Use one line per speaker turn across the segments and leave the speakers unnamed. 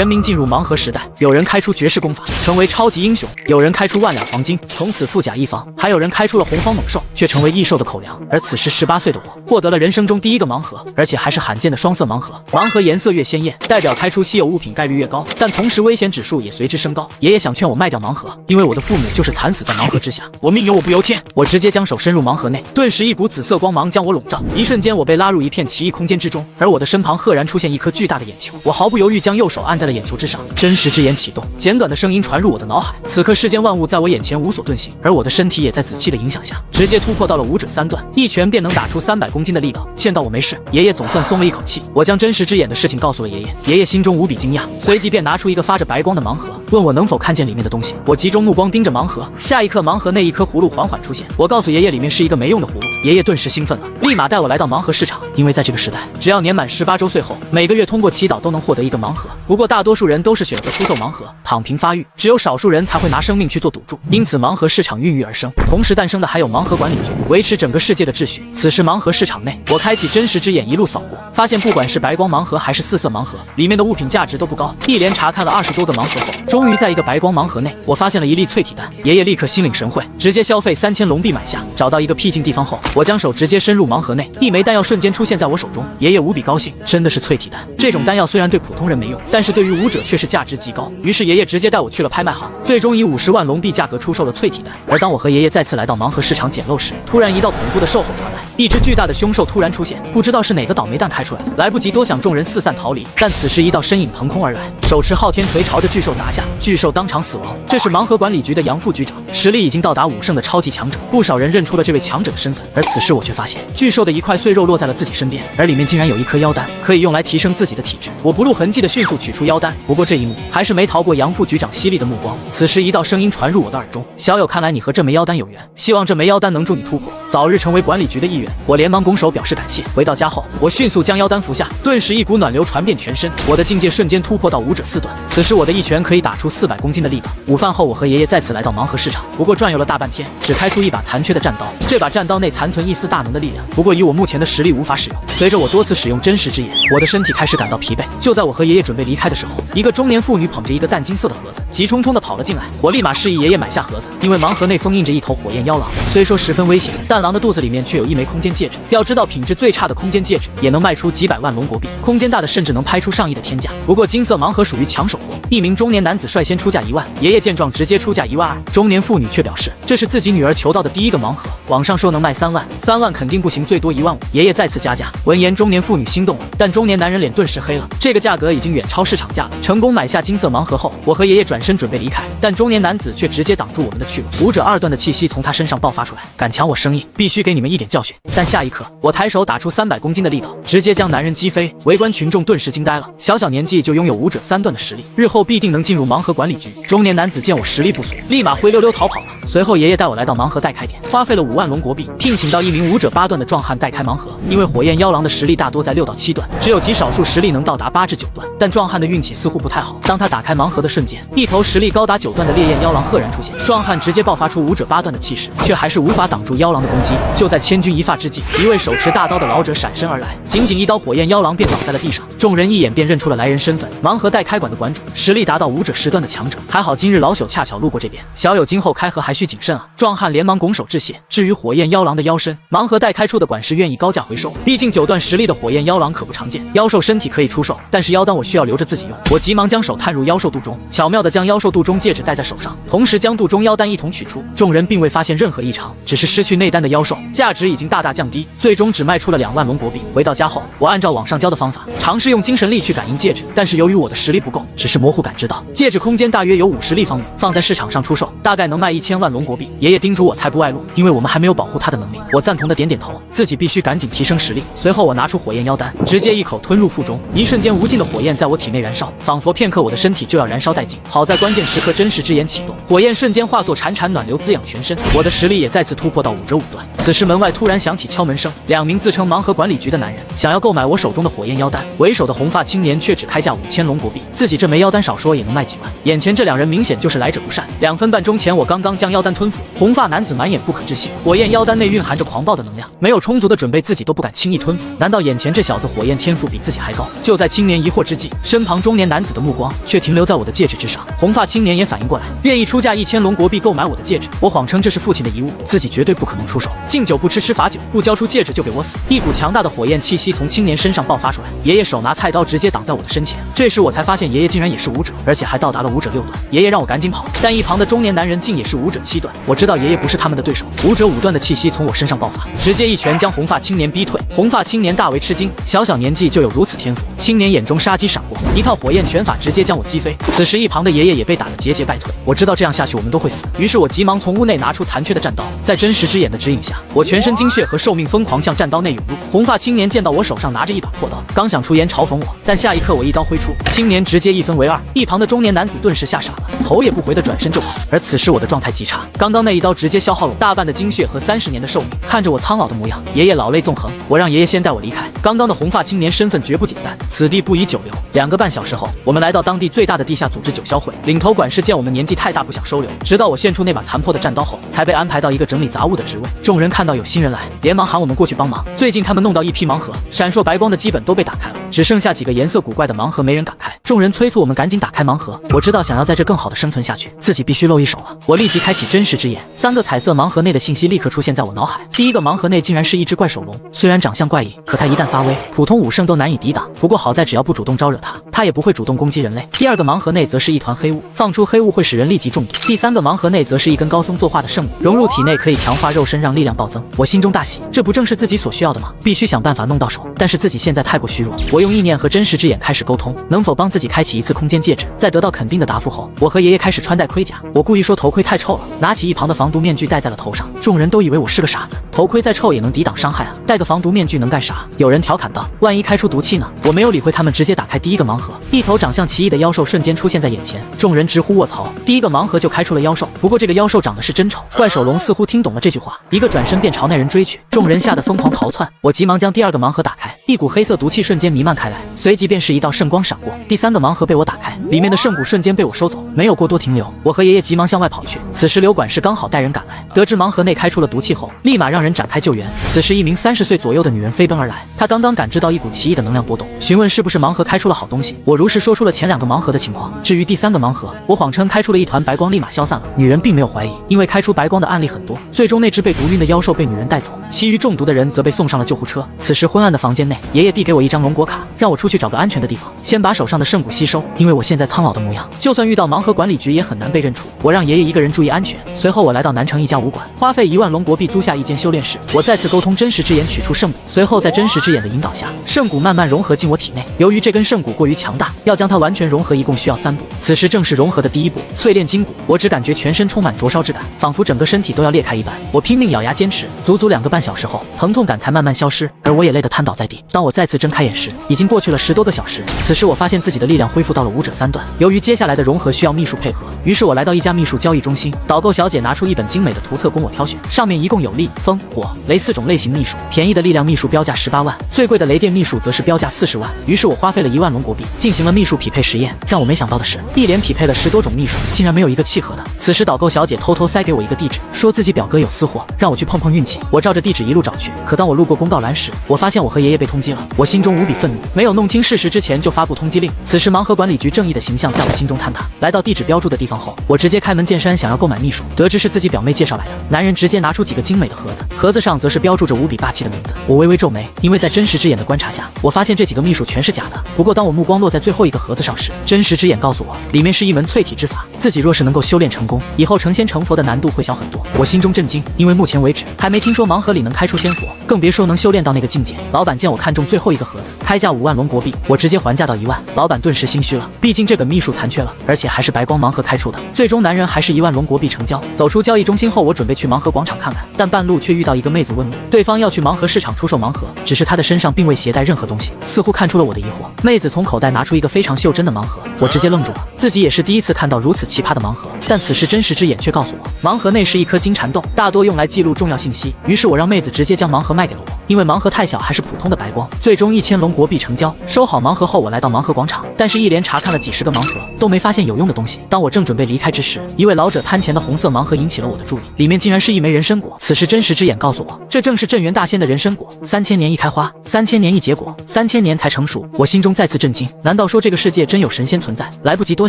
人民进入盲盒时代，有人开出绝世功法，成为超级英雄；有人开出万两黄金，从此富甲一方；还有人开出了洪荒猛兽，却成为异兽的口粮。而此时18岁的我，获得了人生中第一个盲盒，而且还是罕见的双色盲盒。盲盒颜色越鲜艳，代表开出稀有物品概率越高，但同时危险指数也随之升高。爷爷想劝我卖掉盲盒，因为我的父母就是惨死在盲盒之下。我命由我不由天，我直接将手伸入盲盒内，顿时一股紫色光芒将我笼罩，一瞬间我被拉入一片奇异空间之中，而我的身旁赫然出现一颗巨大的眼球。我毫不犹豫将右手按在了眼球之上，真实之眼启动，简短的声音传入我的脑海。此刻世间万物在我眼前无所遁形，而我的身体也在紫气的影响下，直接突破到了5指3段，一拳便能打出300公斤的力道。见到我没事，爷爷总算松了一口气。我将真实之眼的事情告诉了爷爷，爷爷心中无比惊讶，随即便拿出一个发着白光的盲盒，问我能否看见里面的东西。我集中目光盯着盲盒，下一刻盲盒内一颗葫芦缓缓出现。我告诉爷爷里面是一个没用的葫芦，爷爷顿时兴奋了，立马带我来到盲盒市场。因为在这个时代，只要年满18周岁后，每个月通过祈祷都能获得一个盲盒。不过大多数人都是选择出售盲盒，躺平发育，只有少数人才会拿生命去做赌注。因此盲盒市场孕育而生，同时诞生的还有盲盒管理局，维持整个世界的秩序。此时盲盒市场内，我开启真实之眼一路扫过，发现不管是白光盲盒还是4色盲盒，里面的物品价值都不高。一连查看了20多个盲盒后，终于在一个白光盲盒内，我发现了一粒淬体丹。爷爷立刻心领神会，直接消费3000龙币买下。找到一个僻静地方后，我将手直接伸入盲盒内，一枚丹药瞬间出现在我手中。爷爷无比高兴，真的是淬体丹。这种丹药虽然对普通人没用，但是对于武者却是价值极高。于是爷爷直接带我去了拍卖行，最终以50万龙币价格出售了淬体丹。而当我和爷爷再次来到盲盒市场捡漏时，突然一道恐怖的兽吼传来，一只巨大的凶兽突然出现，不知道是哪个倒霉蛋开出来的。来不及多想，众人四散逃离，但此时一道身影腾空而来，手持昊天锤朝着巨兽砸下，巨兽当场死亡。这是盲盒管理局的杨副局长，实力已经到达5胜的超级强者，不少人认出了这位强者的身份。而此时我却发现，巨兽的一块碎肉落在了自己身边，而里面竟然有一颗妖丹，可以用来提升自己的体质。我不露痕迹的迅速取出妖丹，不过这一幕还是没逃过杨副局长犀利的目光。此时一道声音传入我的耳中：小友，看来你和这枚妖丹有缘，希望这枚妖丹能助你突破，早日成为管理局的一员。我连忙拱手表示感谢。回到家后，我迅速将妖丹服下，顿时一股暖流传遍全身，我的境界瞬间突破到5指4段。此时我的一拳可以打出400公斤的力道。午饭后，我和爷爷再次来到盲盒市场，不过转悠了大半天，只开出一把残缺的战刀。这把战刀内残存一丝大能的力量，不过以我目前的实力无法使用。随着我多次使用真实之眼，我的身体开始感到疲惫。就在我和爷爷准备离开的时候，一个中年妇女捧着一个淡金色的盒子，急冲冲地跑了进来。我立马示意爷爷买下盒子，因为盲盒内封印着一头火焰妖狼，虽说十分危险，但狼的肚子里面却有一枚空间戒指。要知道，品质最差的空间戒指也能卖出几百万龙国币，空间大的甚至能拍出上亿的天价。不过金色盲盒属于抢手货，一名中年男子率先出价1万，爷爷见状直接出价1万2，中年妇女却表示这是自己女儿求到的第一个盲盒，网上说能卖3万，3万肯定不行，最多1万5。爷爷再次加价。闻言，中年妇女心动了，但中年男人脸顿时黑了，这个价格已经远超市场价了。成功买下金色盲盒后，我和爷爷转身准备离开，但中年男子却直接挡住我们的去路。武者2段的气息从他身上爆发出来，敢抢我生意，必须给你们一点教训。但下一刻，我抬手打出300公斤的力道，直接将男人击飞。围观群众顿时惊呆了，小小年纪就拥有武者3段的实力，日后必定能进入盲盒管理局。中年男子见我实力不俗，立马灰溜溜逃跑了。随后爷爷带我来到盲盒代开点，花费了5万龙国币，聘请到一名武者8段的壮汉代开盲盒。因为火焰妖狼的实力大多在6到7段，只有极少数实力能到达8至9段，但壮汉的运气似乎不太好。当他打开盲盒的瞬间，一头实力高达9段的烈焰妖狼赫然出现，壮汉直接爆发出武者8段的气势，却还是无法挡住妖狼的攻击。就在千钧一发之际，一位手持大刀的老者闪身而来，仅仅一刀，火焰妖狼便倒在了地上。众人一眼便认出了来人身份，盲盒代开馆的馆主，实力达到武者10段的强者。还好今日老朽恰巧路过这边，小友今后开盒还需谨慎啊。壮汉连忙拱手致谢。至于火焰妖狼的妖身，盲盒代开处的管事愿意高价回收，毕竟9段实力的火焰妖狼可不常见。妖兽身体可以出售，但是妖丹我需要留着自己用。我急忙将手探入妖兽肚中，巧妙地将妖兽肚中戒指戴在手上，同时将肚中妖丹一同取出。众人并未发现任何异常，只是失去内丹的妖兽价值已经大大降低，最终只卖出了2万龙国币。回到家后，我按照网上教的方法，尝试用精神力去感应戒指，但是由于我的实力不够，只是模糊感知到戒指空间大约有50立方米，放在市场上出售，大概能卖1000万龙国币。爷爷叮嘱我才不外露，因为我们还没有保护他的能力。我赞同的点点头，自己必须赶紧提升实力。随后我拿出火焰妖丹，直接一口吞入腹中，一瞬间无尽的火焰在我体内燃烧，仿佛片刻我的身体就要燃烧殆尽。好在关键时刻真实之眼启动，火焰瞬间化作潺潺暖流滋养全身，我的实力也再次突破到5指5段。此时门外突然响起敲门声，2名自称盲盒管理局的男人想要购买我手中的火焰妖丹，为首手的红发青年却只开价5000龙国币，自己这枚妖丹少说也能卖几万。眼前这2人明显就是来者不善。2分半钟前，我刚刚将妖丹吞服，红发男子满眼不可置信。火焰妖丹内蕴含着狂暴的能量，没有充足的准备，自己都不敢轻易吞服。难道眼前这小子火焰天赋比自己还高？就在青年疑惑之际，身旁中年男子的目光却停留在我的戒指之上。红发青年也反应过来，愿意出价1000龙国币购买我的戒指。我谎称这是父亲的遗物，自己绝对不可能出手。敬酒不吃吃罚酒，不交出戒指就给我死！一股强大的火焰气息从青年身上爆发出来，爷爷手拿菜刀直接挡在我的身前。这时我才发现爷爷竟然也是武者，而且还到达了武者6段。爷爷让我赶紧跑，但一旁的中年男人竟也是武者7段。我知道爷爷不是他们的对手，武者5段的气息从我身上爆发，直接一拳将红发青年逼退。红发青年大为吃惊，小年纪就有如此天赋。青年眼中杀机闪过，一套火焰拳法直接将我击飞。此时一旁的爷爷也被打得节节败退。我知道这样下去我们都会死，于是我急忙从屋内拿出残缺的战刀，在真实之眼的指引下，我全身精血和寿命疯狂向战刀内涌入。红发青年见到我手上拿着一把破刀，刚想出言嘲讽我，但下一刻我一刀挥出，青年直接1分为2。一旁的中年男子顿时吓傻了，头也不回的转身就跑。而此时我的状态极差，刚刚那一刀直接消耗了我大半的精血和30年的寿命。看着我苍老的模样，爷爷老泪纵横，我让爷爷先带我离开。刚刚的红发青年身份绝不简单，此地不宜久留。2个半小时后，我们来到当地最大的地下组织九霄会，领头管事见我们年纪太大不想收留，直到我献出那把残破的战刀后，才被安排到一个整理杂物的职位。众人看到有新人来，连忙喊我们过去帮忙。最近他们弄到一批盲盒，闪烁白光的基本都被打开了，只剩下几个颜色古怪的盲盒没人敢开。众人催促我们赶紧打开盲盒。我知道想要在这更好的生存下去，自己必须露一手了。我立即开启真实之眼，3个彩色盲盒内的信息立刻出现在我脑海。第一个盲盒内竟然是一只怪手龙，虽然长相怪异，可它一旦发威，普通武圣都难以抵挡。不过好在只要不主动招惹它也不会主动攻击人类。第2个盲盒内则是一团黑雾，放出黑雾会使人立即中毒。第3个盲盒内则是一根高僧作画的圣物，融入体内可以强化肉身，让力量暴增。我心中大喜，这不正是自己所需要的吗？必须想办法弄到手。但是自己现在太过虚弱，我用意念和真实之眼开始沟通，能否帮自己开启一次空间戒指？在得到肯定的答复后，我和爷爷开始穿戴盔甲。我故意说头盔太臭了，拿起一旁的防毒面具戴在了头上。众人都以为我是个傻子，头盔再臭也能抵挡伤害啊，戴个防毒面具能干啥？有人调侃道，万一开出毒气呢？我没有理会他们，直接打开第1个盲盒，一头长相奇异的妖兽瞬间出现在眼前，众人直呼卧槽。第1个盲盒就开出了妖兽，不过这个妖兽长得是真丑。怪手龙似乎听懂了这句话，一个转身便朝那人追去，众人吓得疯狂逃窜。我急忙将第2个盲盒打开，一股黑色毒气瞬间弥漫开来，随即便是一道圣光闪过。第3个盲盒被我打开，里面的圣骨瞬间被我收走，没有过多停留。我和爷爷急忙向外跑去，此时刘管事刚好带人赶来，得知盲盒内开出了毒气后，立马让人展开救援。此时一名30岁左右的女人飞奔而来，她刚刚感知到一股奇异的能量波动，询问是不是盲盒开出了好东西。我如实说出了前2个盲盒的情况，至于第3个盲盒，我谎称开出了一团白光，立马消散了。女人并没有怀疑，因为开出白光的案例很多。最终那只被毒晕的妖兽被女人带走，其余中毒的人则被送上了救护车。此时昏暗的房间内，爷爷递给我一张龙国卡，让我出去找个安全的地方，先把手上的圣骨吸收。因为我现在苍老的模样，就算遇到盲盒管理局也很难被认出。我让爷爷一个人注意安全。随后我来到南城一家武馆，花费1万龙国币租下一间修炼室。我再次沟通真实之眼，取出圣骨，随后在真实之眼的引导下，圣骨慢慢融合进我体内。由于这根圣骨过于强大，要将它完全融合一共需要3步。此时正是融合的第1步，淬炼筋骨。我只感觉全身充满灼烧之感，仿佛整个身体都要裂开一般。我拼命咬牙坚持，足足2个半小时后，疼痛感才慢慢消失，而我也累得瘫倒在地。当我再次睁开眼时，已经过去了10多个小时。此时我发现自己的力量恢复到了武者3段。由于接下来的融合需要秘术配合，于是我来到一家秘术交易中心，导购小姐拿出一本精美的图册供我挑选，上面一共有力、风、火、雷4种类型秘术。便宜的力量秘术标价18万，最贵的雷电秘术则是标价40万。于是我花费了1万龙国币进行了秘术匹配实验。让我没想到的是，一连匹配了10多种秘术，竟然没有一个契合的。此时导购小姐偷偷塞给我一个地址，说自己表哥有私货，让我去碰碰运气。我照着地址一路找去，可当我路过公告栏时，我发现我和爷爷被通缉了。我心中无比愤怒，没有弄清事实之前就发布通缉令。此时盲盒管理局正义的形象在我心中坍塌。来到地址标注的地方后，我直接开门见山想要购买秘术，得知是自己表妹介绍来的。男人直接拿出几个精美的盒子，盒子上则是标注着无比霸气的名字。我微微皱眉，因为在真实之眼的观察下，我发现这几个秘术全是假的。不过当我目光落在最后一个盒子上时，真实之眼告诉我，里面是一门淬体之法，自己若是能够修炼成功，以后成仙成佛的难度会小很多。我心中震惊，因为目前为止还没听说盲盒里能开出仙佛，更别说能修炼到那个境界。老板见我看中最后一个盒子，开价5万龙国币，我直接还价到1万。老板顿时心虚了，毕竟这本秘术残缺了，而且还是白光盲盒开出的。最终男人还是1万龙国币成交。走出交易中心后，我准备去盲盒广场看看，但半路却遇到一个妹子问路，对方要去盲盒市场出售盲盒，只是她的身上并未携带任何东西，似乎看出了我的疑惑。妹子从口袋拿出一个非常袖珍的盲盒，我直接愣住了，自己也是第一次看到如此奇葩的盲盒。但此时真实之眼却告诉我，盲盒内是一颗金蝉豆，大多用来记录重要信息。于是我让妹子直接将盲盒卖给了我。因为盲盒太小还是普通的白光。最终1000龙国币成交，收好盲盒后，我来到盲盒广场，但是一连查看了几十个盲盒，都没发现有用的东西。当我正准备离开之时，一位老者摊前的红色盲盒引起了我的注意，里面竟然是一枚人参果。此时真实之眼告诉我，这正是镇元大仙的人参果，3000年一开花，3000年一结果，3000年才成熟。我心中再次震惊，难道说这个世界真有神仙存在？来不及多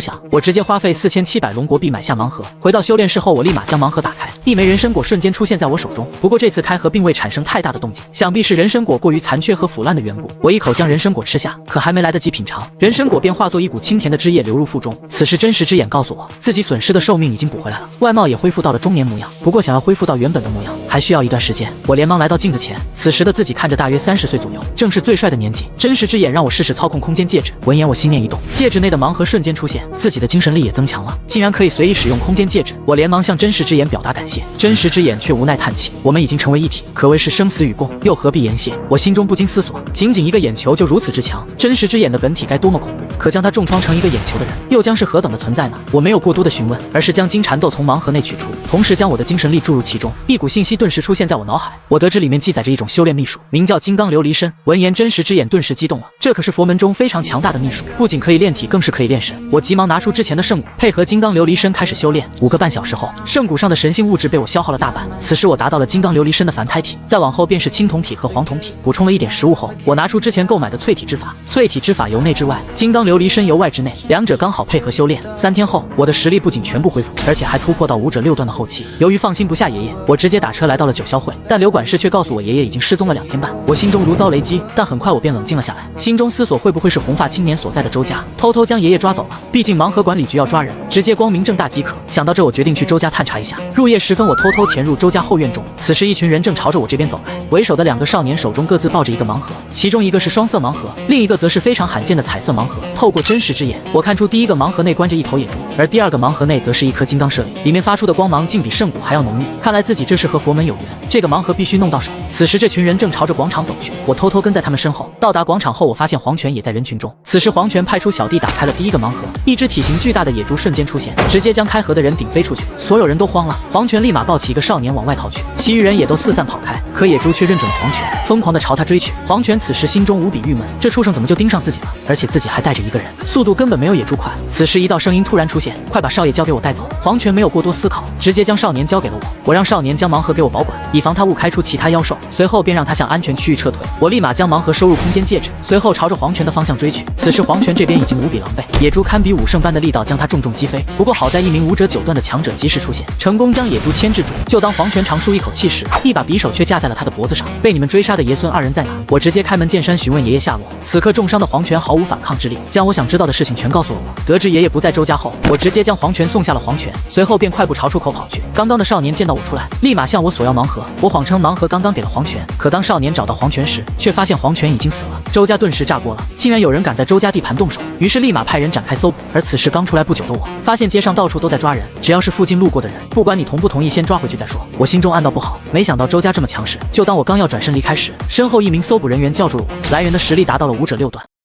想，我直接花费4700龙国币买下盲盒。回到修炼室后，我立马将盲盒打开，一枚人参果瞬间出现在我手中。不过这次开盒并未产生太大的动静，想必是人参果过于残缺和腐烂的缘故。我一口将人参果吃下，可还没来得及品尝，人参果便化作一股清甜的汁液流入腹中。此时真实之眼告诉我，自己损失的寿命已经补回来了，外貌也恢复到了中年模样。不过想要恢复到原本的模样，还需要一段时间。我连忙来到镜子前，此时的自己看着大约30岁左右，正是最帅的年纪。真实之眼让我试试操控空间戒指，闻言我心念一动，戒指内的盲盒瞬间出现，自己的精神力也增强了，竟然可以随意使用空间戒指。我连忙向真实之眼表达感谢，真实之眼却无奈叹气，我们已经成为一体，可谓是生死与共，又何必言谢？我心中不禁思索，仅仅一个眼球就如此之强，真实之眼的本体该多么恐怖？可将它重创成一个眼球的人，又将是何等的存在呢？我没有过多的询问，而是将金蝉豆从盲盒内取出，同时将我的精神力注入其中，一股信息顿时出现在我脑海。我得知里面记载着一种修炼秘术，名叫金刚琉璃身。闻言，真实之眼顿时激动了，这可是佛门中非常强大的秘术，不仅可以炼体，更是可以炼神。我急忙拿出之前的圣骨，配合金刚琉璃身开始修炼。5个半小时后，圣骨上的神性物质被我消耗了大半，此时我达到了金刚琉璃身的凡胎体，再往后便是青铜体和黄铜体。补充了一点食物后，我拿出之前购买的淬体之法，淬体之法由内至外，金刚琉璃身由外至内，两者刚好配合修炼。3天后，我的实力不仅全部恢复，而且还突破到武者6段的后期。由于放心不下爷爷，我直接打车来到了九霄会，但刘管事却告诉我爷爷已经失踪了2天半。我心中如遭雷击，但很快我便冷静了下来，心中思索会不会是红发青年所在的周家偷偷将爷爷抓走了，毕竟盲盒管理局要抓人，直接光明正大即可。想到这，我决定去周家探查一下。入夜时分，我偷偷潜入周家后院中，此时一群人正朝着我这边走来，为首的2个少年手中各自抱着一个盲盒，其中一个是双色盲盒，另一个则是非常罕见的彩色盲盒。透过真实之眼，我看出第一个盲盒内关着一头野猪，而第2个盲盒内则是一颗金刚舍利，里面发出的光芒竟比圣骨还要浓郁。看来自己这是和佛门有缘，这个盲盒必须弄到手。此时这群人正朝着广场走去，我偷偷跟在他们身后。到达广场后，我发现黄泉也在人群中。此时黄泉派出小弟打开了第一个盲盒，一只体型巨大的野猪瞬间出现，直接将开盒的人顶飞出去，所有人都慌了。黄泉立马抱起一个少年往外逃去，其余人也都四散跑开，可野猪却认准了黄泉，疯狂地朝他追去。黄泉此时心中无比郁闷，这畜生怎么就盯上自己了，而且自己还带着一个人，速度根本没有野猪快。此时一道声音突然出现，快把少爷交给我带走。黄泉没有过多思考，直接将少年交给了我，我让少年将盲盒给我保管，以防他误开出其他妖兽，随后便让他向安全区域撤退。我立马将盲盒收入空间戒指，随后朝着黄泉的方向追去。此时黄泉这边已经无比狼狈，野猪堪比武圣般的力道将他重重击飞，不过好在一名武者9段的强者及时出现，成功将野猪牵制住。就当黄泉长舒一口气时，一把匕首却架在了他的脖子上。被你们追杀的爷孙2人在哪？我直接开门见山询问爷爷下落。此刻重伤的黄泉毫无反抗之力，将我想知道的事情全告诉了我。得知爷爷不在周家后，我直接将黄泉送下了黄泉，随后便快步朝出口跑去。刚刚的少年见到我出来，立马向我索要盲盒。我谎称盲盒刚刚给了黄泉，可当少年找到黄泉时，却发现黄泉已经死了。周家顿时炸锅了，竟然有人敢在周家地盘动手，于是立马派人展开搜捕。而此时刚出来不久的我，发现街上到处都在抓人，只要是附近路过的人，不管你同不同意，先抓回去再说。我心中暗道不好，没想到周家这么强势。就当我刚要转身离开时，身后一名搜捕人员叫住了我，来人的实力达到了武者6段。